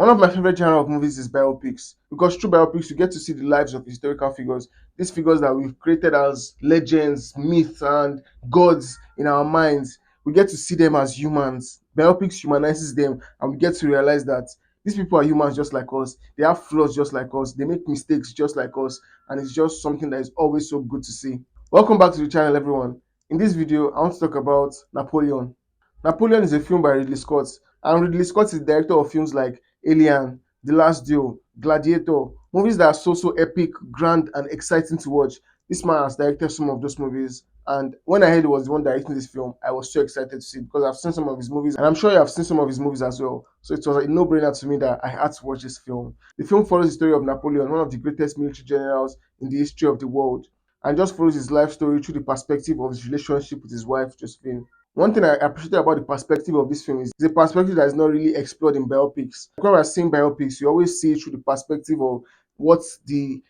One of my favorite genre of movies is biopics because through biopics you get to see the lives of historical figures, these figures that we've created as legends, myths, and gods in our minds. We get to see them as humans. Biopics humanizes them, and we get to realize that these people are humans just like us. They have flaws just like us. They make mistakes just like us, and it's just something that is always so good to see. Welcome back to the channel, everyone. In this video, I want to talk about Napoleon. Napoleon is a film by Ridley Scott, and Ridley Scott is the director of films like Alien, The Last Duel, Gladiator, movies that are so epic, grand, and exciting to watch. This man has directed some of those movies, and when I heard he was the one directing this film, I was so excited to see it because I've seen some of his movies, and I'm sure you have seen some of his movies as well. So it was a no-brainer to me that I had to watch this film. The film follows the story of Napoleon, one of the greatest military generals in the history of the world, and just follows his life story through the perspective of his relationship with his wife, Josephine. One thing I appreciate about the perspective of this film is it's a perspective that is not really explored in biopics. When we're seeing biopics, you always see it through the perspective of what the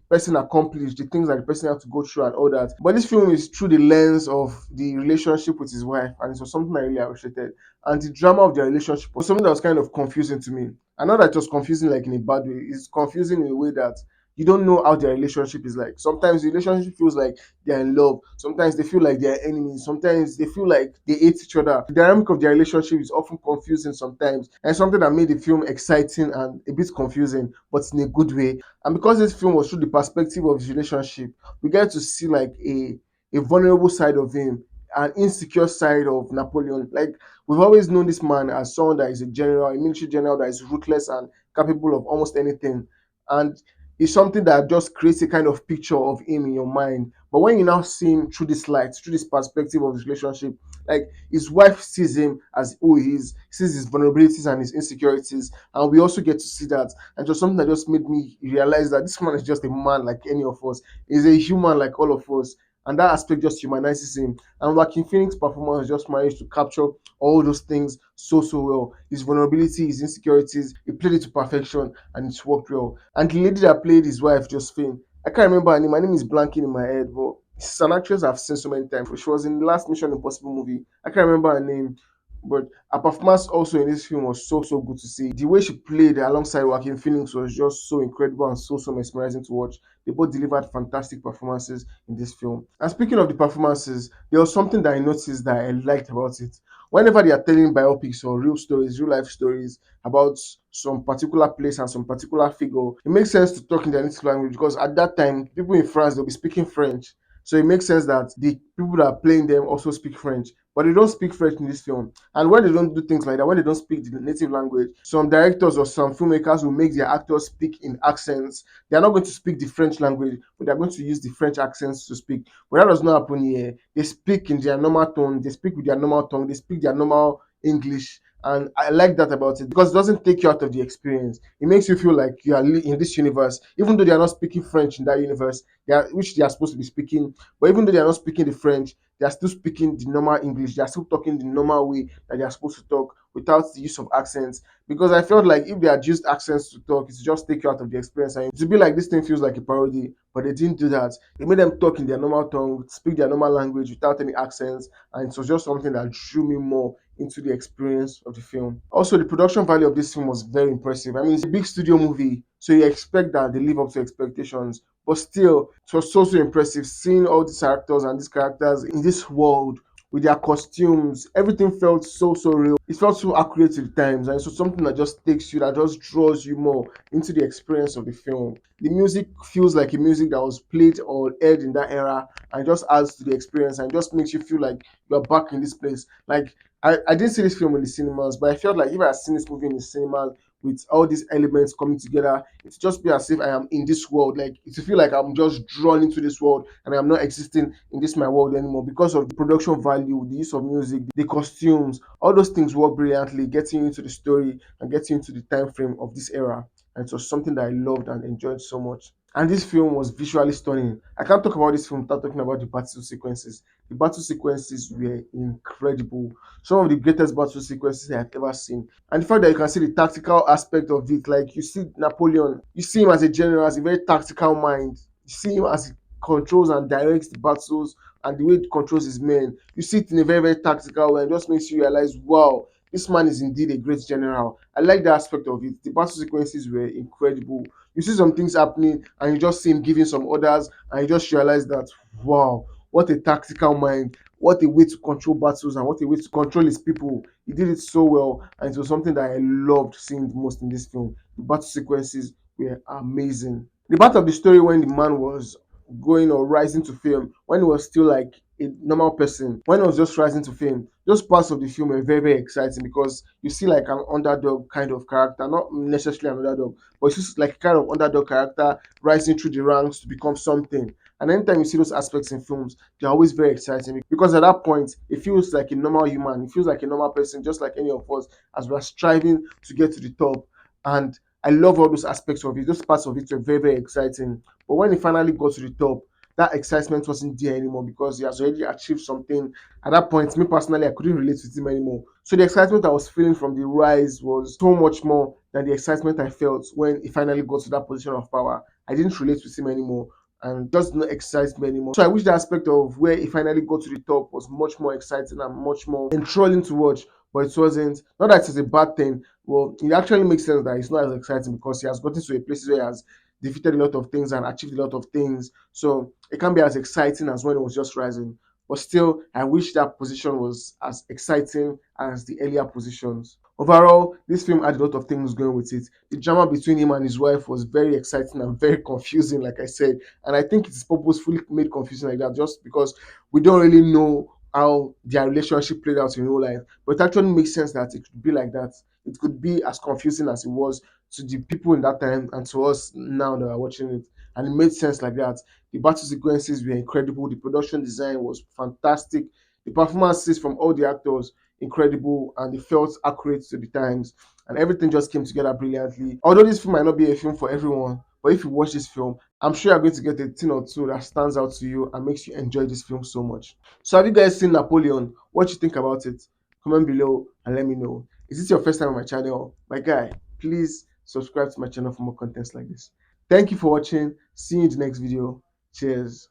person accomplished, the things that the person had to go through and all that. But this film is through the lens of the relationship with his wife, and it was something I really appreciated. And the drama of their relationship was something that was kind of confusing to me. And not that it was confusing like in a bad way, it's confusing in a way that you don't know how their relationship is like. Sometimes the relationship feels like they're in love. Sometimes they feel like they're enemies. Sometimes they feel like they hate each other. The dynamic of their relationship is often confusing sometimes, and something that made the film exciting and a bit confusing, but in a good way. And because this film was through the perspective of his relationship, we get to see like a vulnerable side of him, an insecure side of Napoleon. Like we've always known this man as someone that is a general, a military general that is ruthless and capable of almost anything. And it's something that just creates a kind of picture of him in your mind. But when you now see him through this light, through this perspective of his relationship, like his wife sees him as who he is, sees his vulnerabilities and his insecurities, and we also get to see that. And just something that just made me realize that this man is just a man like any of us. He's a human like all of us, and that aspect just humanizes him. And Joaquin Phoenix's performance just managed to capture all those things so well. His vulnerability, his insecurities, he played it to perfection, and it worked well. And the lady that played his wife, Josephine, I can't remember her name. My name is blanking in my head, but she's an actress I've seen so many times. She was in the last Mission Impossible movie. I can't remember her name, but her performance also in this film was so good to see. The way she played alongside Joaquin Phoenix was just so incredible and so mesmerizing to watch. They both delivered fantastic performances in this film. And speaking of the performances, there was something that I noticed that I liked about it. Whenever they are telling biopics or real stories, real life stories about some particular place and some particular figure, it makes sense to talk in their native language because at that time, people in France they'll be speaking French. So it makes sense that the people that are playing them also speak French, but they don't speak French in this film. And when they don't do things like that, when they don't speak the native language, some directors or some filmmakers will make their actors speak in accents. They are not going to speak the French language, but they're going to use the French accents to speak. But that does not happen here. They speak in their normal tone, they speak with their normal tongue, they speak their normal English. And I like that about it because it doesn't take you out of the experience. It makes you feel like you are in this universe, even though they are not speaking French in that universe, which they are supposed to be speaking. But even though they are not speaking the French, they are still speaking the normal English. They are still talking the normal way that they are supposed to talk without the use of accents. Because I felt like if they had used accents to talk, it's just take you out of the experience. And to be like this thing feels like a parody, but they didn't do that. They made them talk in their normal tongue, speak their normal language without any accents, and it was just something that drew me more into the experience of the film. Also, the production value of this film was very impressive. I mean, it's a big studio movie, so you expect that they live up to expectations. But still, it was so impressive seeing all these actors and these characters in this world with their costumes. Everything felt so real. It felt so accurate at times, and so something that just takes you, that just draws you more into the experience of the film. The music feels like a music that was played or aired in that era, and just adds to the experience and just makes you feel like you're back in this place. Like I didn't see this film in the cinemas, but I felt like if I had seen this movie in the cinemas with all these elements coming together, it's just be as if I am in this world. Like it feel like I'm just drawn into this world and I'm not existing in this my world anymore because of the production value, the use of music, the costumes, all those things work brilliantly, getting you into the story and getting into the time frame of this era. And it was something that I loved and enjoyed so much. And this film was visually stunning. I can't talk about this film without talking about the battle sequences. The battle sequences were incredible. Some of the greatest battle sequences I have ever seen. And the fact that you can see the tactical aspect of it, like you see Napoleon, you see him as a general, as a very tactical mind. You see him as he controls and directs the battles and the way he controls his men. You see it in a very tactical way and just makes you realize, wow, this man is indeed a great general. I like the aspect of it. The battle sequences were incredible. You see some things happening and you just see him giving some orders and you just realize that, wow, what a tactical mind, what a way to control battles and what a way to control his people. He did it so well, and it was something that I loved seeing the most in this film. The battle sequences were amazing. The part of the story when the man was going or rising to fame, when he was still like a normal person, when he was just rising to fame, those parts of the film were very, very exciting because you see like an underdog kind of character, not necessarily an underdog, but it's just like kind of underdog character rising through the ranks to become something. And anytime you see those aspects in films, they're always very exciting because at that point, it feels like a normal human, it feels like a normal person, just like any of us, as we're striving to get to the top. And I love all those aspects of it. Those parts of it were very, very exciting. But when he finally got to the top, that excitement wasn't there anymore because he has already achieved something. At that point, me personally, I couldn't relate with him anymore. So the excitement I was feeling from the rise was so much more than the excitement I felt when he finally got to that position of power. I didn't relate with him anymore and does not excite me anymore. So I wish the aspect of where he finally got to the top was much more exciting and much more enthralling to watch, but it wasn't. Not that it's a bad thing. Well, it actually makes sense that it's not as exciting because he has gotten to a place where he has defeated a lot of things and achieved a lot of things. So it can't be as exciting as when it was just rising. But still, I wish that position was as exciting as the earlier positions. Overall, this film had a lot of things going with it. The drama between him and his wife was very exciting and very confusing, like I said. And I think it's purposefully made confusing like that just because we don't really know how their relationship played out in real life. But it actually makes sense that it could be like that. It could be as confusing as it was to the people in that time and to us now that are watching it. And it made sense like that. The battle sequences were incredible. The production design was fantastic. The performances from all the actors incredible, and it felt accurate to the times, and everything just came together brilliantly. Although this film might not be a film for everyone, but if you watch this film, I'm sure you're going to get a thing or two that stands out to you and makes you enjoy this film so much. So have you guys seen Napoleon? What you think about it? Comment below and let me know. Is this your first time on my channel? My guy, please subscribe to my channel for more contents like this. Thank you for watching. See you in the next video. Cheers.